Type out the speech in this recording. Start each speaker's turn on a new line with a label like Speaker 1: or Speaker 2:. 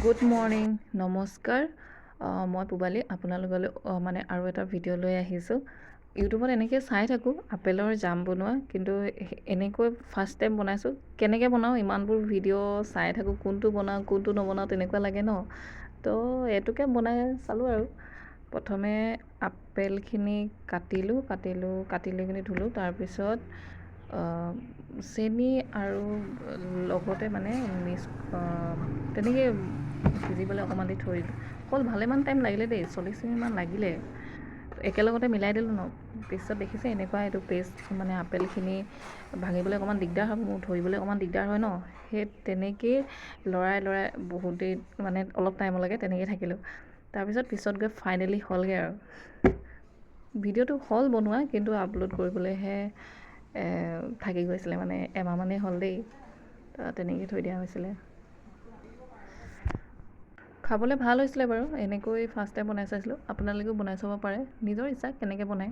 Speaker 1: Good morning, নমস্কাৰ। মই পূবালী আপোনালোকলৈ মানে আৰু এটা ভিডিঅ' লৈ আহিছোঁ। ইউটিউবত এনেকৈ চাই থাকোঁ আপেলৰ জাম বনোৱা, কিন্তু এনেকৈ ফাৰ্ষ্ট টাইম বনাইছোঁ। কেনেকৈ বনাওঁ ইমানবোৰ ভিডিঅ' চাই থাকোঁ, কোনটো বনাওঁ কোনটো নবনাওঁ তেনেকুৱা লাগে ন। তো এইটোকে বনাই চালোঁ আৰু। প্ৰথমে আপেলখিনি কাটি লৈ কিনি ধুলোঁ। তাৰপিছত চেনি আৰু লগতে মানে তেনেকৈ সিজিবলৈ অকণমান দি থৈ দিলোঁ। হ'ল ভালেমান টাইম লাগিলে দেই, 40 মিনিটমান লাগিলে। একেলগতে মিলাই দিলোঁ ন। পিছত দেখিছে এনেকুৱা এইটো পেষ্ট, মানে আপেলখিনি ভাঙিবলৈ অকণমান দিগদাৰ হয়, মোৰ ধৰিবলৈ অকণমান দিগদাৰ হয় ন। সেই তেনেকৈয়ে লৰাই বহুত দেৰি মানে অলপ টাইমলৈকে তেনেকৈ থাকিলোঁ। পিছত গৈ ফাইনেলি হ'লগৈ আৰু। ভিডিঅ'টো হ'ল বনোৱা, কিন্তু আপলোড কৰিবলৈহে থাকি গৈছিলে, মানে এমাহমানেই হ'ল দেই। তেনেকৈ থৈ দিয়া হৈছিলে। খাবলৈ ভাল হৈছিলে বাৰু। এনেকৈ ফাৰ্ষ্ট টাইম বনাই চাইছিলোঁ, আপোনালোকেও বনাই চাব পাৰে, নিজৰ ইচ্ছা কেনেকৈ বনায়।